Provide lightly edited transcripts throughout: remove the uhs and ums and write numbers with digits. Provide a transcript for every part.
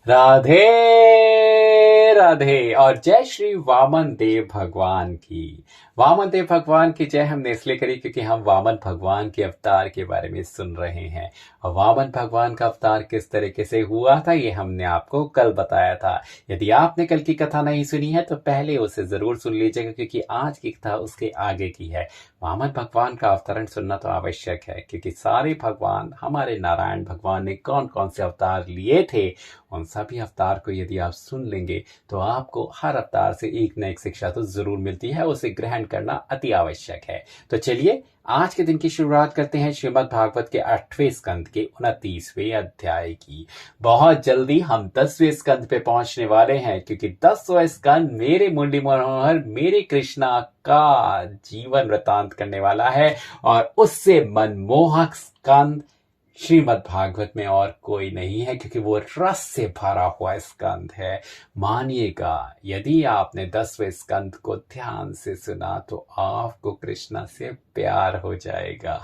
राधे राधे और जय श्री वामन देव भगवान की। वामन देव भगवान की जय हमने इसलिए करी क्योंकि हम वामन भगवान के अवतार के बारे में सुन रहे हैं। और वामन भगवान का अवतार किस तरीके से हुआ था ये हमने आपको कल बताया था। यदि आपने कल की कथा नहीं सुनी है तो पहले उसे जरूर सुन लीजिएगा, क्योंकि आज की कथा उसके आगे की है। वामन भगवान का अवतरण सुनना तो आवश्यक है, क्योंकि सारे भगवान, हमारे नारायण भगवान ने कौन कौन से अवतार लिए थे, उन सभी अवतार को यदि आप सुन लेंगे तो आपको हर अवतार से एक न एक शिक्षा तो जरूर मिलती है। उसे ग्रहण करना अति आवश्यक है। तो चलिए आज के दिन की शुरुआत करते हैं श्रीमद् भागवत के 8वें स्कंद के 29वें अध्याय की। बहुत जल्दी हम 10वें स्कंद पे पहुंचने वाले हैं, क्योंकि 10वां स्कंद मेरे मुंडी मनोहर, मेरे कृष्णा का जीवन वृतांत करने वाला है। और उससे मनमोहक स्कंद श्रीमद् भागवत में और कोई नहीं है, क्योंकि वो रस से भरा हुआ स्कंद है। मानिएगा, यदि आपने 10वें स्कंद को ध्यान से सुना तो आपको कृष्णा से प्यार हो जाएगा।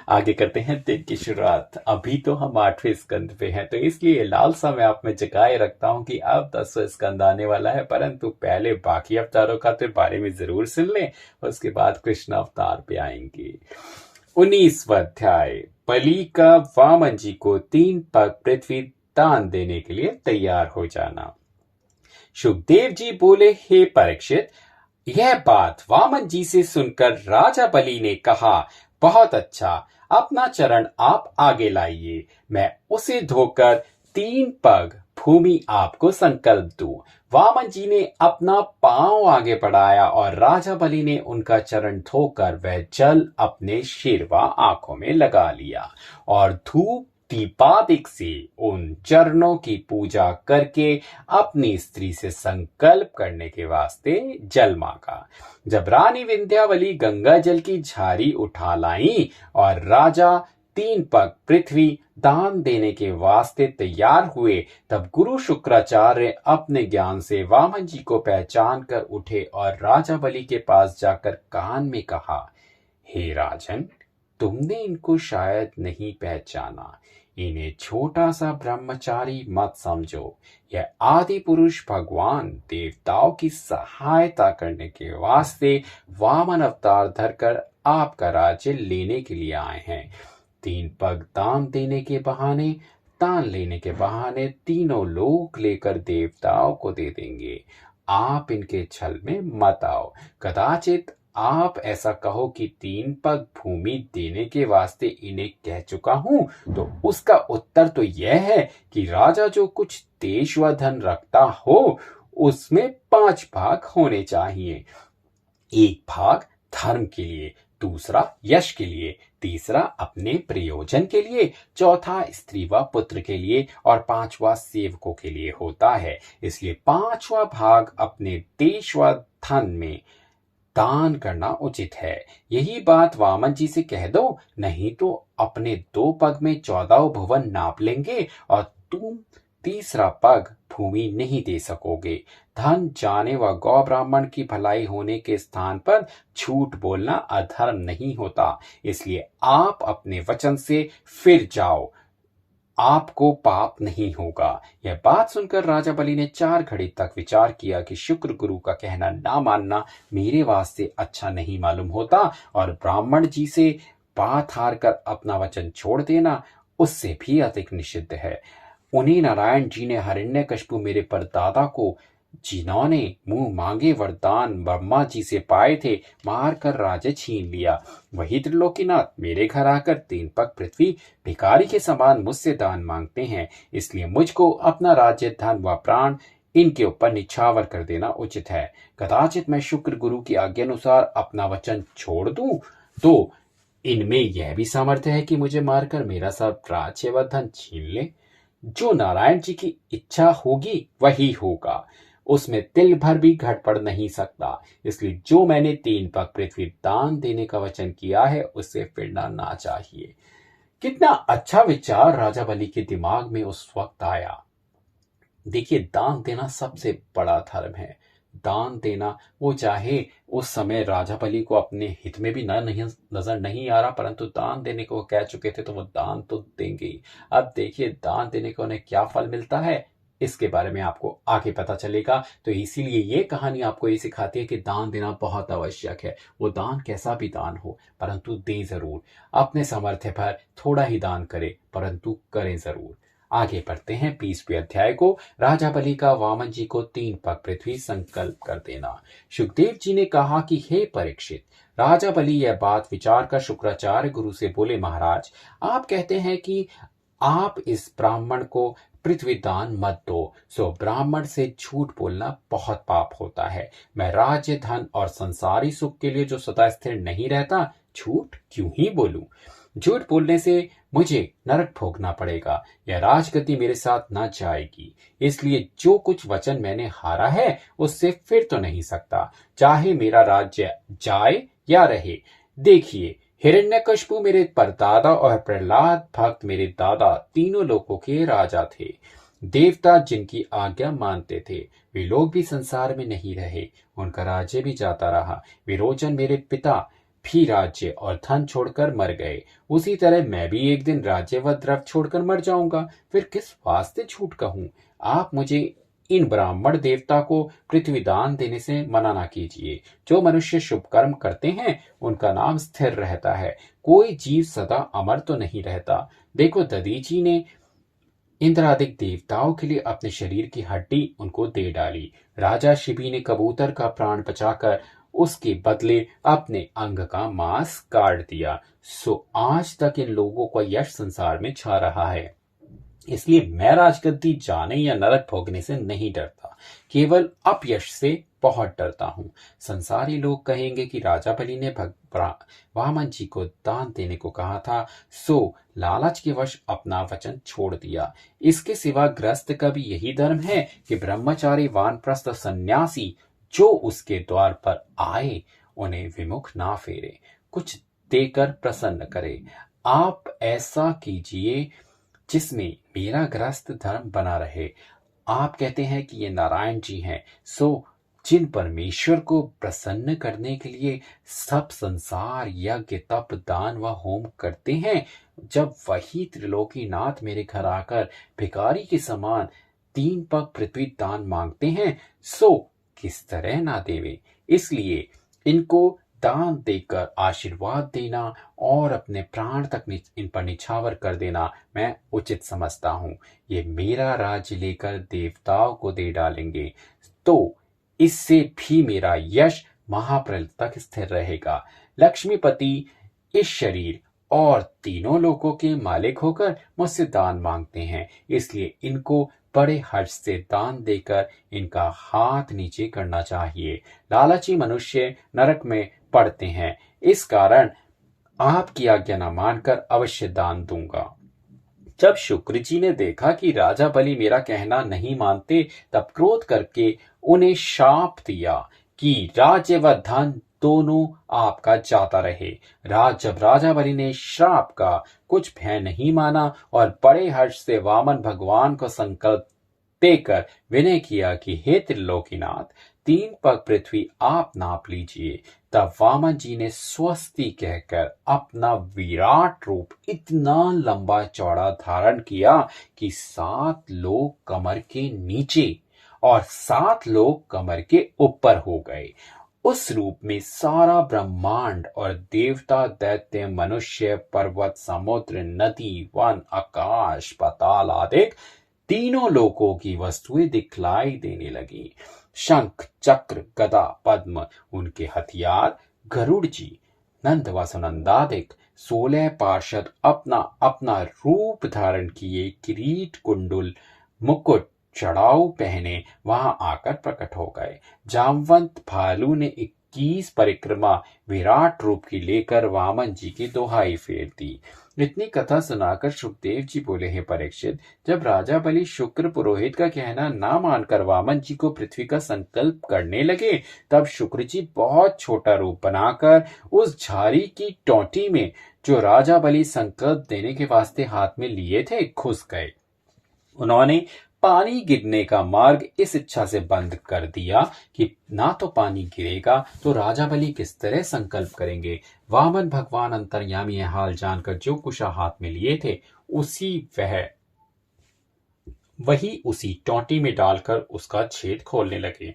आगे करते हैं दिन की शुरुआत। अभी तो हम 8वें स्कंद पे हैं, तो इसलिए लालसा मैं आप में जगाए रखता हूं कि अब 10वां स्कंद आने वाला है, परंतु पहले बाकी अवतारों का तो बारे में जरूर सुन लें, उसके बाद कृष्ण अवतार पे आएंगे। 19वां अध्याय। बलि का वामन जी को 3 पग पृथ्वी दान देने के लिए तैयार हो जाना। सुखदेव जी बोले, हे परीक्षित, यह बात वामन जी से सुनकर राजा बलि ने कहा, बहुत अच्छा, अपना चरण आप आगे लाइए, मैं उसे धोकर 3 पग भूमि आपको संकल्प दूं। वामन जी ने अपना पांव आगे बढ़ाया और राजा बलि ने उनका चरण धोकर वह जल अपने शेरवा आंखों में लगा लिया और धूप दीपादिक से उन चरणों की पूजा करके अपनी स्त्री से संकल्प करने के वास्ते जल मांगा। जब रानी विंध्यावली गंगा जल की झारी उठा लाई और राजा 3 पग पृथ्वी दान देने के वास्ते तैयार हुए, तब गुरु शुक्राचार्य अपने ज्ञान से वामन जी को पहचान कर उठे और राजा बलि के पास जाकर कान में कहा, हे राजन, तुमने इनको शायद नहीं पहचाना। इन्हें छोटा सा ब्रह्मचारी मत समझो। यह आदि पुरुष भगवान देवताओं की सहायता करने के वास्ते वामन अवतार धरकर आपका राज्य लेने के लिए आए हैं। 3 पग दान देने के बहाने, दान लेने के बहाने तीनों लोक लेकर देवताओं को दे देंगे। आप इनके छल में मत आओ। कदाचित आप ऐसा कहो कि 3 पग भूमि देने के वास्ते इन्हें कह चुका हूं, तो उसका उत्तर तो यह है कि राजा जो कुछ देश व धन रखता हो उसमें 5 भाग होने चाहिए। 1 भाग धर्म के लिए, दूसरा यश के लिए, तीसरा अपने प्रयोजन के लिए, चौथा स्त्री व पुत्र के लिए और 5वां सेवकों के लिए होता है। इसलिए 5वां भाग अपने देश व धन में दान करना उचित है। यही बात वामन जी से कह दो, नहीं तो अपने 2 पग में 14 भुवन नाप लेंगे और तुम तीसरा पग भूमि नहीं दे सकोगे। धन जाने व गौ ब्राह्मण की भलाई होने के स्थान पर झूठ बोलना अधर्म नहीं होता। इसलिए आप अपने वचन से फिर जाओ, आपको पाप नहीं होगा। यह बात सुनकर राजा बलि ने 4 घड़ी तक विचार किया कि शुक्र गुरु का कहना ना मानना मेरे वास्ते अच्छा नहीं मालूम होता, और ब्राह्मण जी से बात हार कर अपना वचन छोड़ देना उससे भी अधिक निषिद्ध है। उन्हीं नारायण जी ने हिरण्यकशिपु मेरे परदादा को, जिन्होंने मुंह मांगे वरदान ब्रह्मा जी से पाए थे, मार कर राज्य छीन लिया। वही त्रिलोकीनाथ मेरे घर आकर 3 पग पृथ्वी भिखारी के समान मुझसे दान मांगते हैं। इसलिए मुझको अपना राज्य, धन व प्राण इनके ऊपर निछावर कर देना उचित है। कदाचित मैं शुक्र गुरु की आज्ञा अनुसार अपना वचन छोड़ दूं तो इनमें यह भी सामर्थ्य है कि मुझे मारकर मेरा सब राज्य व धन छीन ले। जो नारायण जी की इच्छा होगी वही होगा, उसमें तिल भर भी घट पड़ नहीं सकता। इसलिए जो मैंने 3 पग पृथ्वी दान देने का वचन किया है उससे फिरना ना चाहिए। कितना अच्छा विचार राजा बलि के दिमाग में उस वक्त आया। देखिए, दान देना सबसे बड़ा धर्म है। दान देना, वो चाहे उस समय राजा बलि को अपने हित में भी नहीं नजर नहीं आ रहा, परंतु दान देने को वो कह चुके थे तो वो दान तो देंगे ही। अब देखिए दान देने को उन्हें क्या फल मिलता है, इसके बारे में आपको आगे पता चलेगा। तो इसीलिए ये कहानी आपको ये सिखाती है कि दान देना बहुत आवश्यक है। वो दान कैसा भी दान हो, परंतु दें जरूर। अपने सामर्थ्य पर थोड़ा ही दान करें, परंतु करें जरूर। आगे बढ़ते हैं 20वें अध्याय को। राजा बलि का वामन जी को 3 पग पृथ्वी संकल्प कर देना। सुखदेव जी ने कहा कि हे परीक्षित, राजा बलि यह बात विचार कर शुक्राचार्य गुरु से बोले, महाराज आप कहते हैं कि आप इस ब्राह्मण को पृथ्वी दान मत दो, सो ब्राह्मण से झूठ बोलना बहुत पाप होता है। मैं राज्य धन और संसारी सुख के लिए जो सदा स्थिर नहीं रहता, झूठ क्यों ही बोलूं। झूठ बोलने से मुझे नरक भोगना पड़ेगा, यह राजगद्दी मेरे साथ न जाएगी। इसलिए जो कुछ वचन मैंने हारा है उससे फिर तो नहीं सकता, चाहे मेरा राज्य जाए या रहे। देखिए हिरण्यकशिपु मेरे परदादा और प्रहलाद भक्त मेरे दादा तीनों लोगों के राजा थे। देवता जिनकी आज्ञा मानते थे वे लोग भी संसार में नहीं रहे, उनका राज्य भी जाता रहा। विरोचन मेरे पिता भी राज्य और धन छोड़कर मर गए। उसी तरह मैं भी एक दिन राज्य व द्रव्य छोड़कर मर जाऊंगा। फिर किस वास्ते झूठ कहूं। आप मुझे इन ब्राह्मण देवता को पृथ्वी दान देने से मना ना कीजिए। जो मनुष्य शुभ कर्म करते हैं उनका नाम स्थिर रहता है। कोई जीव सदा अमर तो नहीं रहता। देखो दधीची ने इंद्रादिक देवताओं के लिए अपने शरीर की हड्डी उनको दे डाली। राजा शिबी ने कबूतर का प्राण बचाकर उसके बदले अपने अंग का मांस काट दिया। सो आज तक इन लोगों का यश संसार में छा रहा है। इसलिए मैं राजगद्दी जाने या नरक भोगने से नहीं डरता, केवल अपयश से बहुत डरता हूं। संसारी लोग कहेंगे कि राजा बलि ने वामन जी को दान देने को कहा था, सो लालच के वश अपना वचन छोड़ दिया। इसके सिवा ग्रस्त का भी यही धर्म है कि ब्रह्मचारी वानप्रस्थ सन्यासी जो उसके द्वार पर आए उन्हें विमुख ना फेरे, कुछ देकर प्रसन्न करे। आप ऐसा कीजिए जिसमें मेरा ग्रस्त धर्म बना रहे। आप कहते हैं कि ये नारायण जी हैं, सो जिन परमेश्वर को प्रसन्न करने के लिए सब संसार यज्ञ तप दान व होम करते हैं, जब वही त्रिलोकीनाथ मेरे घर आकर भिखारी के समान 3 पग पृथ्वी दान मांगते हैं, सो किस तरह ना देवे। इसलिए इनको दान देकर आशीर्वाद देना और अपने प्राण तक इन पर निछावर कर देना मैं उचित समझता हूँ। ये मेरा राज्य लेकर देवताओं को दे डालेंगे तो इससे भी मेरा यश महाप्रलय तक स्थिर रहेगा। लक्ष्मीपति इस शरीर और तीनों लोगों के मालिक होकर मुझसे दान मांगते हैं, इसलिए इनको बड़े हर्ष से दान देकर इनका हाथ नीचे करना चाहिए। लालची मनुष्य नरक में पड़ते हैं, इस कारण आपकी आज्ञा न मानकर अवश्य दान दूंगा। जब शुक्र जी ने देखा कि राजा बलि मेरा कहना नहीं मानते, तब क्रोध करके उन्हें शाप दिया कि राज्य व धन दोनों आपका जाता रहे। जब राजा बलि ने श्राप का कुछ भय नहीं माना और बड़े हर्ष से वामन भगवान को संकल्प देकर विनय किया कि हे त्रिलोकीनाथ 3 पग पृथ्वी आप नाप लीजिए, तब वामन जी ने स्वस्ति कहकर अपना विराट रूप इतना लंबा चौड़ा धारण किया कि 7 लोग कमर के नीचे और 7 लोग कमर के ऊपर हो गए। उस रूप में सारा ब्रह्मांड और देवता दैत्य मनुष्य पर्वत समुद्र नदी वन आकाश पाताल आदि तीनों लोकों की वस्तुएं दिखलाई देने लगी। शंख चक्र गदा पद्म उनके हथियार, गरुड़ जी नंद व सुनंदादिक 16 पार्षद अपना अपना रूप धारण किए किरीट कुंडुल मुकुट चढ़ाऊ पहने वहां आकर प्रकट हो गए। जामवंत भालू ने 21 परिक्रमा विराट रूप की लेकर वामन जी की दोहाई फेर दी। इतनी कथा सुनाकर सुखदेव जी बोले, हे परीक्षित, जब राजा बलि शुक्र पुरोहित का कहना ना मानकर वामन जी को पृथ्वी का संकल्प करने लगे, तब शुक्र जी बहुत छोटा रूप बनाकर उस झाड़ी की टोंटी में जो राजा बलि संकल्प देने के वास्ते हाथ में लिए थे घुस गए। उन्होंने पानी गिरने का मार्ग इस इच्छा से बंद कर दिया कि ना तो पानी गिरेगा तो राजा बलि किस तरह संकल्प करेंगे। वामन भगवान अंतर्यामी यह हाल जानकर जो कुशा हाथ में लिए थे वही उसी टोंटी में डालकर उसका छेद खोलने लगे।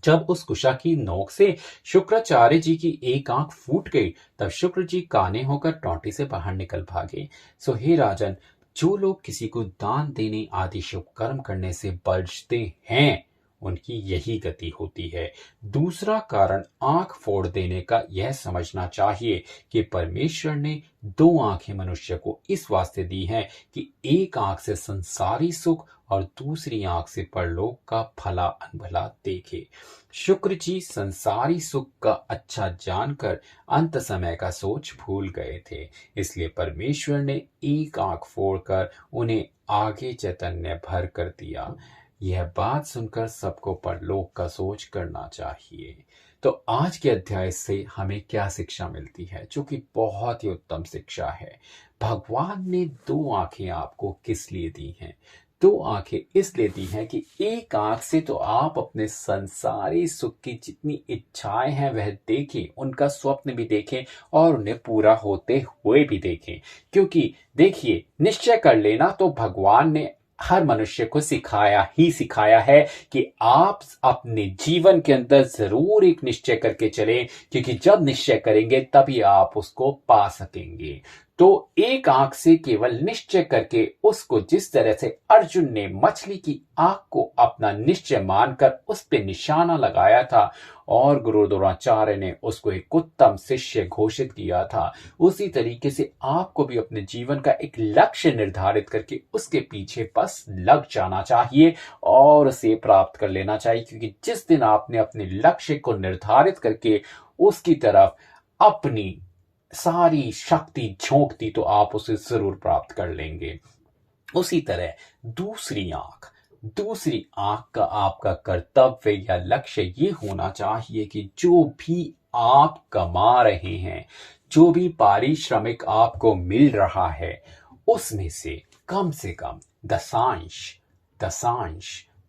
जब उस कुशा की नोक से शुक्राचार्य जी की एक आंख फूट गई तब शुक्र जी काने होकर टोंटी से बाहर निकल भागे। सो हे राजन, जो लोग किसी को दान देने आदि शुभ कर्म करने से बचते हैं उनकी यही गति होती है। दूसरा कारण आंख फोड़ देने का यह समझना चाहिए कि परमेश्वर ने दो आंखें मनुष्य को इस वास्ते दी हैं कि एक आंख से संसारी सुख और दूसरी आंख से परलोक का भला अनभला देखे। शुक्र जी संसारी सुख का अच्छा जानकर अंत समय का सोच भूल गए थे, इसलिए परमेश्वर ने एक आंख फोड़कर उन्हें आगे चैतन्य भर कर दिया। यह बात सुनकर सबको परलोक का सोच करना चाहिए। तो आज के अध्याय से हमें क्या शिक्षा मिलती है, जो कि बहुत ही उत्तम शिक्षा है। भगवान ने दो आंखें आपको किस लिए दी हैं? दो आंखें इसलिए दी हैं कि एक आंख से तो आप अपने संसारी सुख की जितनी इच्छाएं हैं वह देखें, उनका स्वप्न भी देखें और उन्हें पूरा होते हुए भी देखें। क्योंकि देखिए, निश्चय कर लेना तो भगवान ने हर मनुष्य को सिखाया है कि आप अपने जीवन के अंदर जरूर एक निश्चय करके चलें, क्योंकि जब निश्चय करेंगे तभी आप उसको पा सकेंगे। तो एक आंख से केवल निश्चय करके उसको, जिस तरह से अर्जुन ने मछली की आंख को अपना निश्चय मानकर उस पर निशाना लगाया था और गुरु द्रोणाचार्य ने उसको एक उत्तम शिष्य घोषित किया था, उसी तरीके से आपको भी अपने जीवन का एक लक्ष्य निर्धारित करके उसके पीछे बस लग जाना चाहिए और उसे प्राप्त कर लेना चाहिए। क्योंकि जिस दिन आपने अपने लक्ष्य को निर्धारित करके उसकी तरफ अपनी सारी शक्ति झोंक दी तो आप उसे जरूर प्राप्त कर लेंगे। उसी तरह दूसरी आंख का आपका कर्तव्य या लक्ष्य ये होना चाहिए कि जो भी आप कमा रहे हैं, जो भी पारिश्रमिक आपको मिल रहा है, उसमें से कम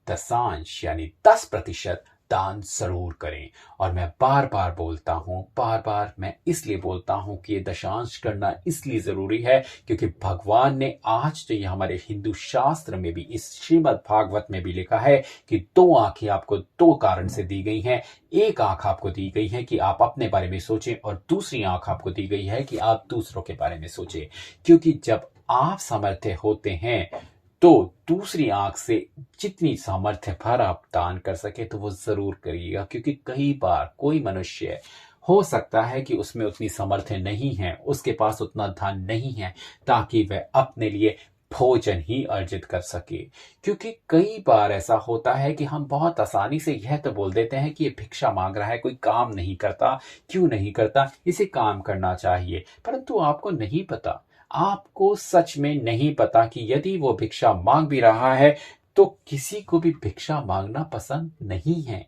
दशांश यानी 10% दान जरूर करें। और मैं बार बार मैं इसलिए बोलता हूं कि ये दशांश करना इसलिए जरूरी है क्योंकि भगवान ने आज तो ये हमारे हिंदू शास्त्र में भी, इस श्रीमद् भागवत में भी लिखा है कि दो आंखें आपको दो कारण से दी गई हैं। एक आंख आपको दी गई है कि आप अपने बारे में सोचें और दूसरी आंख आपको दी गई है कि आप दूसरों के बारे में सोचें। क्योंकि जब आप समर्थ होते हैं तो दूसरी आंख से जितनी सामर्थ्य भर आप दान कर सके तो वो जरूर करिएगा। क्योंकि कई बार कोई मनुष्य हो सकता है कि उसमें उतनी सामर्थ्य नहीं है, उसके पास उतना धन नहीं है ताकि वह अपने लिए भोजन ही अर्जित कर सके। क्योंकि कई बार ऐसा होता है कि हम बहुत आसानी से यह तो बोल देते हैं कि ये भिक्षा मांग रहा है, कोई काम नहीं करता, क्यों नहीं करता, इसे काम करना चाहिए। परंतु आपको सच में नहीं पता कि यदि वो भिक्षा मांग भी रहा है तो किसी को भी भिक्षा मांगना पसंद नहीं है,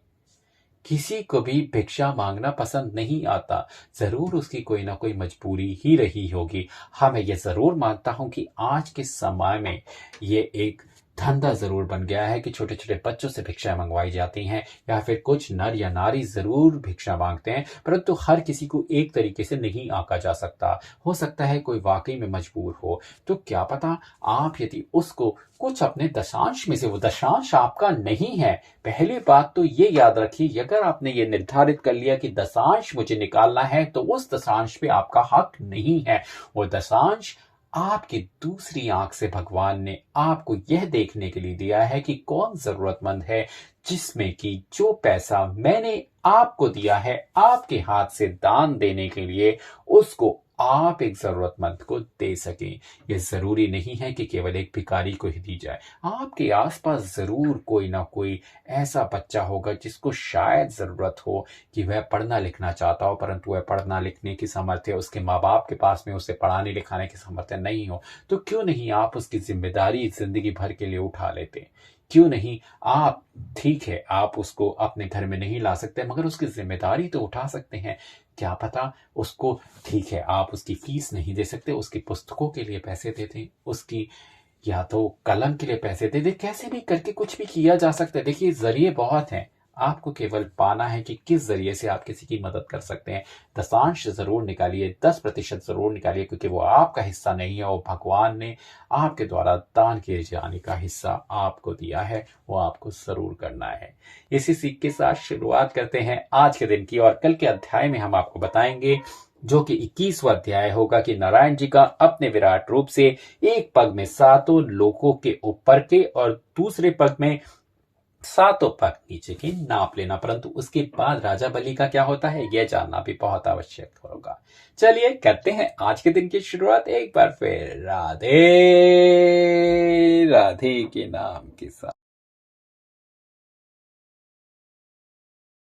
किसी को भी भिक्षा मांगना पसंद नहीं आता। जरूर उसकी कोई ना कोई मजबूरी ही रही होगी। हाँ, मैं ये जरूर मानता हूं कि आज के समय में ये एक धंधा जरूर बन गया है कि छोटे छोटे बच्चों से भिक्षा मंगवाई जाती हैं या फिर कुछ नर या नारी जरूर भिक्षा मांगते हैं, परंतु हर किसी को एक तरीके से नहीं आंका जा सकता। हो सकता है कोई वाकई में मजबूर हो, तो क्या पता आप यदि उसको कुछ अपने दशांश में से, वो दशांश आपका नहीं है। पहली बात तो ये याद रखिए, अगर आपने ये निर्धारित कर लिया कि दशांश मुझे निकालना है तो उस दशांश पे आपका हक नहीं है। वो दशांश आपकी दूसरी आंख से भगवान ने आपको यह देखने के लिए दिया है कि कौन जरूरतमंद है, जिसमें कि जो पैसा मैंने आपको दिया है आपके हाथ से दान देने के लिए, उसको आप एक जरूरतमंद को दे सकें। यह जरूरी नहीं है कि केवल एक भिखारी को ही दी जाए। आपके आसपास जरूर कोई ना कोई ऐसा बच्चा होगा जिसको शायद जरूरत हो कि वह पढ़ना लिखना चाहता हो, परंतु वह पढ़ना लिखने की सामर्थ्य उसके माँ बाप के पास में उसे पढ़ाने लिखाने की सामर्थ्य नहीं हो, तो क्यों नहीं आप उसकी जिम्मेदारी जिंदगी भर के लिए उठा लेते। क्यों नहीं आप, ठीक है आप उसको अपने घर में नहीं ला सकते मगर उसकी जिम्मेदारी तो उठा सकते हैं। क्या पता उसको, ठीक है आप उसकी फीस नहीं दे सकते, उसकी पुस्तकों के लिए पैसे देते, उसकी या तो कलम के लिए पैसे दे दे, कैसे भी करके कुछ भी किया जा सकता है। देखिए जरिए बहुत हैं, आपको केवल पाना है कि किस जरिए से आप किसी की मदद कर सकते हैं। दशांश जरूर निकालिए, 10% जरूर निकालिए, क्योंकि वो आपका हिस्सा नहीं है, वो भगवान ने आपके द्वारा दान किए जाने का हिस्सा आपको दिया है, वो आपको जरूर करना है। इसी सीख के साथ शुरुआत करते हैं आज के दिन की, और कल के अध्याय में हम आपको बताएंगे, जो कि 21वां अध्याय होगा, कि नारायण जी का अपने विराट रूप से एक पग में सातों लोकों के ऊपर के और दूसरे पग में सातों पग नीचे की नाप लेना। परंतु उसके बाद राजा बलि का क्या होता है, यह जानना भी बहुत आवश्यक होगा। चलिए करते हैं आज के दिन की शुरुआत एक बार फिर राधे राधे के नाम के साथ।